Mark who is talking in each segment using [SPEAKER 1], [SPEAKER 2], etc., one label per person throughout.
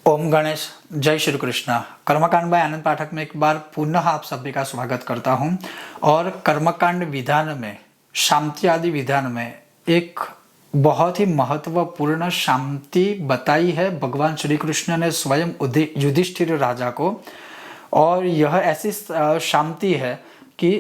[SPEAKER 1] ओम गणेश, जय श्री कृष्ण। कर्मकांड बाय आनंद पाठक में एक बार पुनः आप सभी का स्वागत करता हूं। और कर्मकांड विधान में, शांति आदि विधान में एक बहुत ही महत्वपूर्ण शांति बताई है भगवान श्री कृष्ण ने स्वयं युधिष्ठिर राजा को। और यह ऐसी शांति है कि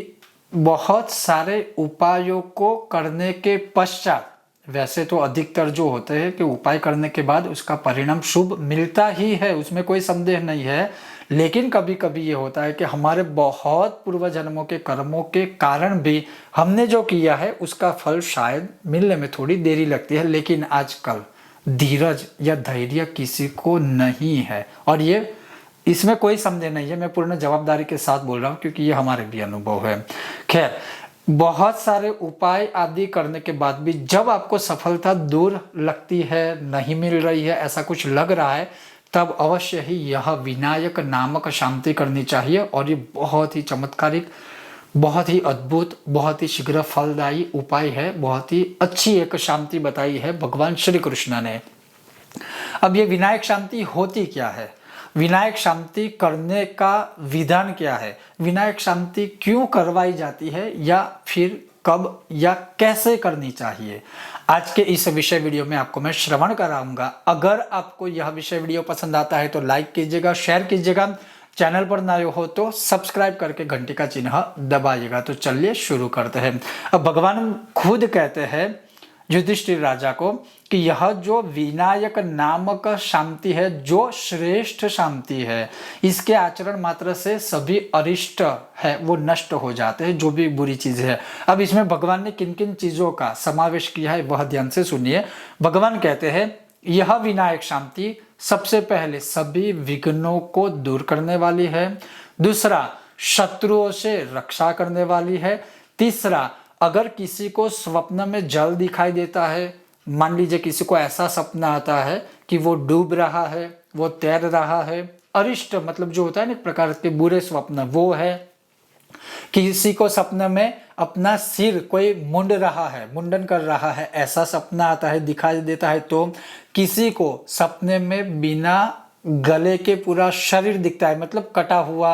[SPEAKER 1] बहुत सारे उपायों को करने के पश्चात, वैसे तो अधिकतर जो होते हैं कि उपाय करने के बाद उसका परिणाम शुभ मिलता ही है, उसमें कोई संदेह नहीं है। लेकिन कभी कभी ये होता है कि हमारे बहुत पूर्व जन्मों के कर्मों के कारण भी हमने जो किया है उसका फल शायद मिलने में थोड़ी देरी लगती है। लेकिन आजकल धीरज या धैर्य किसी को नहीं है, और ये इसमें कोई संदेह नहीं है। मैं पूर्ण जवाबदारी के साथ बोल रहा हूँ क्योंकि ये हमारे भी अनुभव है। खैर, बहुत सारे उपाय आदि करने के बाद भी जब आपको सफलता दूर लगती है, नहीं मिल रही है, ऐसा कुछ लग रहा है, तब अवश्य ही यह विनायक नामक शांति करनी चाहिए। और ये बहुत ही चमत्कारिक, बहुत ही अद्भुत, बहुत ही शीघ्र फलदायी उपाय है। बहुत ही अच्छी एक शांति बताई है भगवान श्री कृष्ण ने। अब ये विनायक शांति होती क्या है, विनायक शांति करने का विधान क्या है, विनायक शांति क्यों करवाई जाती है, या फिर कब या कैसे करनी चाहिए, आज के इस विषय वीडियो में आपको मैं श्रवण कराऊंगा। अगर आपको यह विषय वीडियो पसंद आता है तो लाइक कीजिएगा, शेयर कीजिएगा, चैनल पर नए हो तो सब्सक्राइब करके घंटी का चिन्ह दबाइएगा। तो चलिए शुरू करते हैं। अब भगवान खुद कहते हैं युधिष्ठिर राजा को कि यह जो विनायक नामक शांति है, जो श्रेष्ठ शांति है, इसके आचरण मात्र से सभी अरिष्ट है वो नष्ट हो जाते हैं, जो भी बुरी चीज है। अब इसमें भगवान ने किन किन चीजों का समावेश किया है वह ध्यान से सुनिए। भगवान कहते हैं यह विनायक शांति सबसे पहले सभी विघ्नों को दूर करने वाली है। दूसरा, शत्रुओं से रक्षा करने वाली है। तीसरा, अगर किसी को स्वप्न में जल दिखाई देता है, मान लीजिए किसी को ऐसा सपना आता है कि वो डूब रहा है, वो तैर रहा है, अरिष्ट मतलब जो होता है ना एक प्रकार के बुरे स्वप्न, वो है। किसी को सपने में अपना सिर कोई मुंड रहा है, मुंडन कर रहा है, ऐसा सपना आता है, दिखाई देता है। तो किसी को सपने में बिना गले के पूरा शरीर दिखता है, मतलब कटा हुआ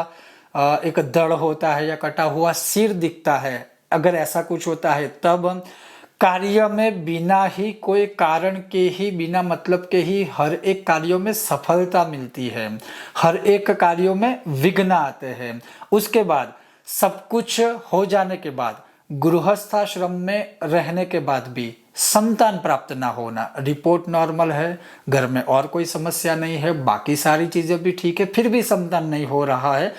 [SPEAKER 1] एक दड़ होता है या कटा हुआ सिर दिखता है, अगर ऐसा कुछ होता है, तब कार्य में बिना ही कोई कारण के ही, बिना मतलब के ही हर एक कार्यों में सफलता मिलती है, हर एक कार्यों में विघ्न आते हैं। उसके बाद सब कुछ हो जाने के बाद, गृहस्थाश्रम में रहने के बाद भी संतान प्राप्त ना होना, रिपोर्ट नॉर्मल है, घर में और कोई समस्या नहीं है, बाकी सारी चीजें भी ठीक है, फिर भी संतान नहीं हो रहा है,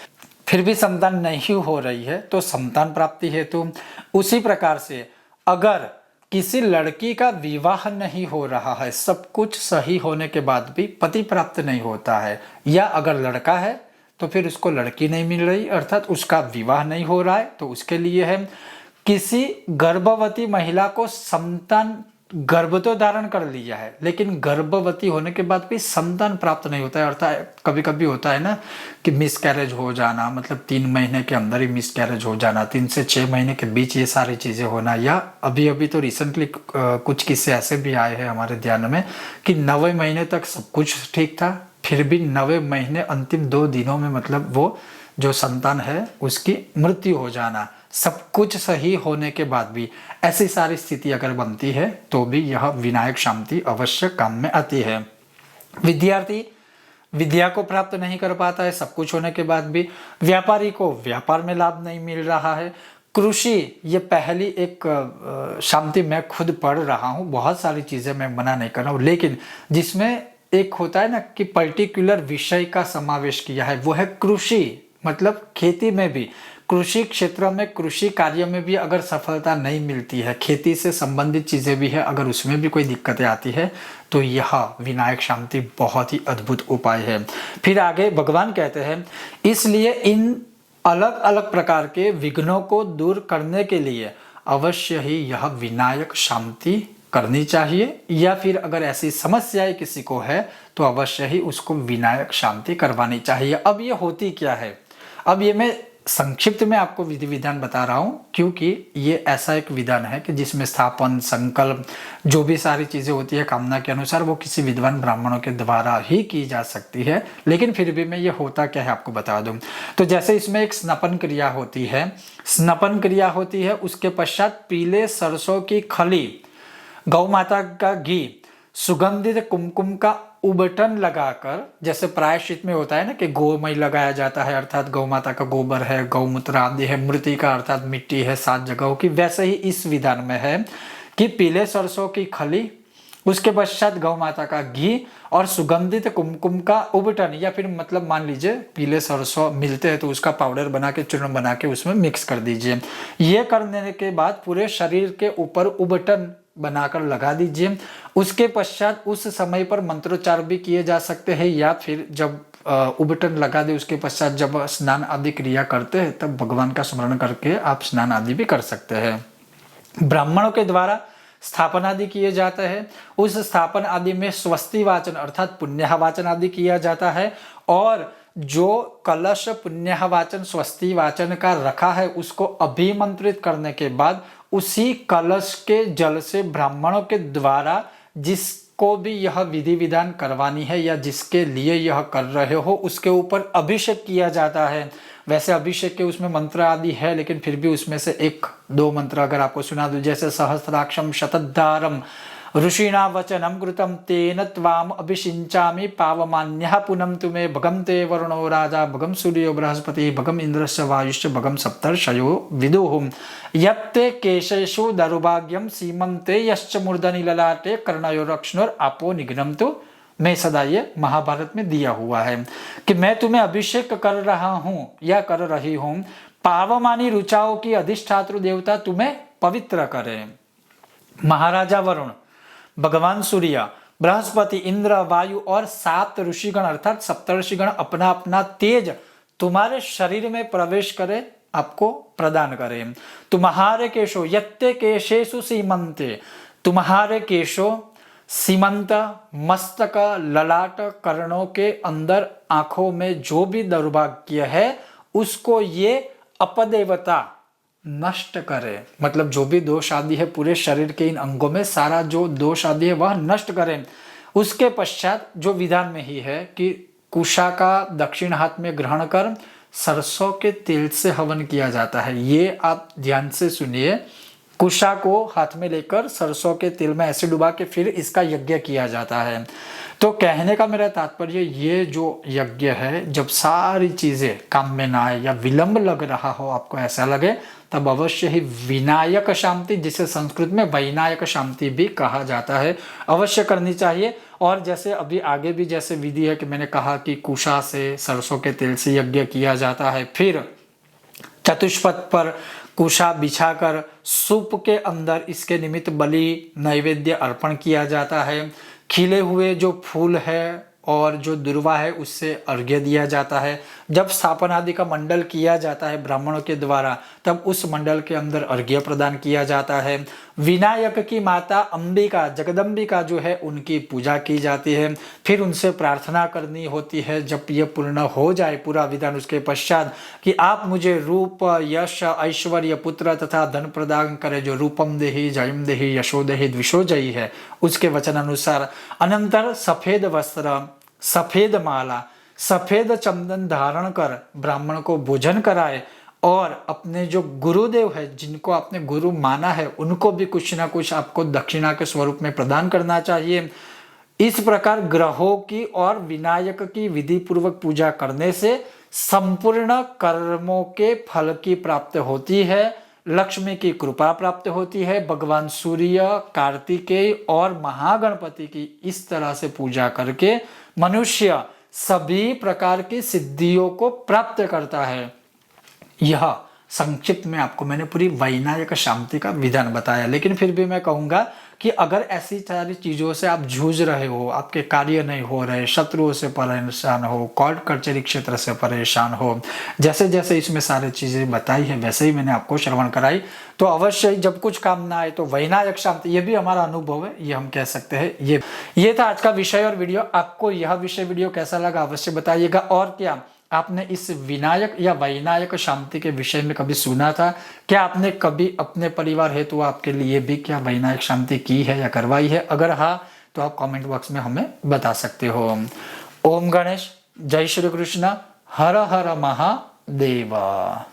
[SPEAKER 1] फिर भी संतान नहीं हो रही है, तो संतान प्राप्ति हेतु। उसी प्रकार से अगर किसी लड़की का विवाह नहीं हो रहा है, सब कुछ सही होने के बाद भी पति प्राप्त नहीं होता है, या अगर लड़का है तो फिर उसको लड़की नहीं मिल रही, अर्थात उसका विवाह नहीं हो रहा है, तो उसके लिए है। किसी गर्भवती महिला को संतान, गर्भ तो धारण कर लिया है लेकिन गर्भवती होने के बाद भी संतान प्राप्त नहीं होता है, अर्थात कभी कभी होता है ना कि मिसकैरेज हो जाना, मतलब 3 महीने के अंदर ही मिसकैरेज हो जाना, 3 से 6 महीने के बीच ये सारी चीजें होना। या अभी अभी तो रिसेंटली कुछ किस्से ऐसे भी आए हैं हमारे ध्यान में कि 9वें महीने तक सब कुछ ठीक था, फिर भी 9वें महीने अंतिम 2 दिनों में मतलब वो जो संतान है उसकी मृत्यु हो जाना। सब कुछ सही होने के बाद भी ऐसी सारी स्थिति अगर बनती है तो भी यह विनायक शांति अवश्य काम में आती है। विद्यार्थी विद्या को प्राप्त नहीं कर पाता है सब कुछ होने के बाद भी, व्यापारी को व्यापार में लाभ नहीं मिल रहा है, कृषि, ये पहली एक शांति मैं खुद पढ़ रहा हूँ, बहुत सारी चीजें मैं मना नहीं कर रहा हूँ, लेकिन जिसमें एक होता है ना कि पर्टिकुलर विषय का समावेश किया है, वो है कृषि, मतलब खेती में भी, कृषि क्षेत्र में, कृषि कार्य में भी अगर सफलता नहीं मिलती है, खेती से संबंधित चीजें भी है, अगर उसमें भी कोई दिक्कतें आती है, तो यह विनायक शांति बहुत ही अद्भुत उपाय है। फिर आगे भगवान कहते हैं इसलिए इन अलग अलग प्रकार के विघ्नों को दूर करने के लिए अवश्य ही यह विनायक शांति करनी चाहिए, या फिर अगर ऐसी समस्याएं किसी को है तो अवश्य ही उसको विनायक शांति करवानी चाहिए। अब ये होती क्या है, अब ये मैं संक्षिप्त में आपको विधि विधान बता रहा हूँ, क्योंकि ये ऐसा एक विधान है कि जिसमें स्थापन, संकल्प, जो भी सारी चीज़ें होती है कामना के अनुसार, वो किसी विद्वान ब्राह्मणों के द्वारा ही की जा सकती है। लेकिन फिर भी मैं ये होता क्या है आपको बता दूँ। तो जैसे इसमें एक स्नपन क्रिया होती है, स्नपन क्रिया होती है, उसके पश्चात पीले सरसों की खली, गौ माता का घी, सुगंधित कुमकुम का उबटन लगाकर, जैसे प्रायश्चित में होता है ना कि गोमय लगाया जाता है, अर्थात गौ माता का गोबर है, गौमूत्र आदि है, मृतिका अर्थात मिट्टी है 7 जगहों की, वैसे ही इस विधान में है कि पीले सरसों की खली, उसके पश्चात गौ माता का घी और सुगंधित कुमकुम का उबटन, या फिर मतलब मान लीजिए पीले सरसों मिलते हैं तो उसका पाउडर बना के, चूर्ण बना के उसमें मिक्स कर दीजिए। ये करने के बाद पूरे शरीर के ऊपर उबटन बनाकर लगा दीजिए। उसके पश्चात उस समय पर मंत्रोच्चार भी किए जा सकते हैं, या फिर जब उबटन लगा दे उसके पश्चात जब स्नान आदि क्रिया करते हैं तब भगवान का स्मरण करके आप स्नान आदि भी कर सकते हैं। ब्राह्मणों के द्वारा स्थापन आदि किए जाते हैं। उस स्थापन आदि में स्वस्ति वाचन अर्थात पुण्य वाचन आदि किया जाता है, और जो कलश पुण्य वाचन स्वस्ति वाचन का रखा है उसको अभिमंत्रित करने के बाद उसी कलश के जल से ब्राह्मणों के द्वारा जिसको भी यह विधि विधान करवानी है या जिसके लिए यह कर रहे हो उसके ऊपर अभिषेक किया जाता है। वैसे अभिषेक के उसमें मंत्र आदि है, लेकिन फिर भी उसमें से 1-2 मंत्र अगर आपको सुना दूं, जैसे सहस्राक्षम शतद्धारम ऋषिणा वचनम कृतम तेन त्वाम अभिषिंचामि पावमान्यः पुनम तुमे भगम ते वरुणो राजा भगम सूर्यो बृहस्पति भगम इंद्रश्च वायुश्च भगम सप्तर्षयो विदुः यत्ते केशेषु दरुभाग्यम सीमन्ते यश्च मूर्धनि ललाटे कर्णयो रक्ष्णोर आपो निघ्नम तु मैं सदा, ये महाभारत में दिया हुआ है कि मैं तुम्हें अभिषेक कर रहा हूं या कर रही हूं, पावमानी रुचाओं की अधिष्ठातृ देवता तुम्हें पवित्र करे। महाराजा वरुण, भगवान सूर्य, बृहस्पति, इंद्र, वायु और 7 ऋषिगण अर्थात सप्तर्षिगण अपना अपना तेज तुम्हारे शरीर में प्रवेश करे, आपको प्रदान करे। तुम्हारे केशो यत्ते केशेषु सीमंते, तुम्हारे केशो सीमंत, मस्तक, ललाट, कर्णों के अंदर, आंखों में जो भी दुर्भाग्य है उसको ये अपदेवता नष्ट करे। मतलब जो भी दोष आदि है पूरे शरीर के इन अंगों में, सारा जो दोष आदि है वह नष्ट करें। उसके पश्चात जो विधान में ही है कि कुशा का दक्षिण हाथ में ग्रहण कर सरसों के तेल से हवन किया जाता है। ये आप ध्यान से सुनिए, कुशा को हाथ में लेकर सरसों के तेल में ऐसे डुबा के फिर इसका यज्ञ किया जाता है। तो कहने का मेरा तात्पर्य ये जो यज्ञ है, जब सारी चीजें काम में ना आए या विलंब लग रहा हो, आपको ऐसा लगे, तब अवश्य ही विनायक शांति, जिसे संस्कृत में वैनायक शांति भी कहा जाता है, अवश्य करनी चाहिए। और जैसे अभी आगे भी जैसे विधि है कि मैंने कहा कि कुशा से सरसों के तेल से यज्ञ किया जाता है, फिर चतुष्पथ पर कुशा बिछाकर सूप के अंदर इसके निमित्त बलि नैवेद्य अर्पण किया जाता है। खिले हुए जो फूल है और जो दुर्वा है उससे अर्घ्य दिया जाता है। जब स्थापन आदि का मंडल किया जाता है ब्राह्मणों के द्वारा, तब उस मंडल के अंदर अर्घ्य प्रदान किया जाता है। विनायक की माता अंबिका, जगदम्बिका जो है, उनकी पूजा की जाती है। फिर उनसे प्रार्थना करनी होती है जब ये पूर्ण हो जाए पूरा विधान, उसके पश्चात कि आप मुझे रूप, यश, ऐश्वर्य, पुत्र तथा धन प्रदान करें, जो रूपम देहि, जयम देहि, यशो देहि, द्विषोजयी है, उसके वचन अनुसार। अनंतर सफेद वस्त्र, सफेद माला, सफेद चंदन धारण कर ब्राह्मण को भोजन कराए, और अपने जो गुरुदेव है, जिनको आपने गुरु माना है, उनको भी कुछ ना कुछ आपको दक्षिणा के स्वरूप में प्रदान करना चाहिए। इस प्रकार ग्रहों की और विनायक की विधि पूर्वक पूजा करने से संपूर्ण कर्मों के फल की प्राप्ति होती है, लक्ष्मी की कृपा प्राप्त होती है। भगवान सूर्य, कार्तिकेय और महागणपति की इस तरह से पूजा करके मनुष्य सभी प्रकार की सिद्धियों को प्राप्त करता है। यह संक्षिप्त में आपको मैंने पूरी वैनायक शांति का विधान बताया। लेकिन फिर भी मैं कहूँगा कि अगर ऐसी सारी चीज़ों से आप जूझ रहे हो, आपके कार्य नहीं हो रहे, शत्रुओं से परेशान हो, कोर्ट कचहरी क्षेत्र से परेशान हो, जैसे जैसे इसमें सारी चीज़ें बताई है वैसे ही मैंने आपको श्रवण कराई, तो अवश्य ही जब कुछ काम ना आए तो वैनायक शांति, ये भी हमारा अनुभव है, ये हम कह सकते हैं। ये था आज का विषय और वीडियो। आपको यह विषय वीडियो कैसा लगा अवश्य बताइएगा। और क्या आपने इस विनायक या वैनायक शांति के विषय में कभी सुना था? क्या आपने कभी अपने परिवार हेतु आपके लिए भी क्या वैनायक शांति की है या करवाई है? अगर हाँ तो आप कमेंट बॉक्स में हमें बता सकते हो। ओम गणेश, जय श्री कृष्ण, हर हर महादेवा।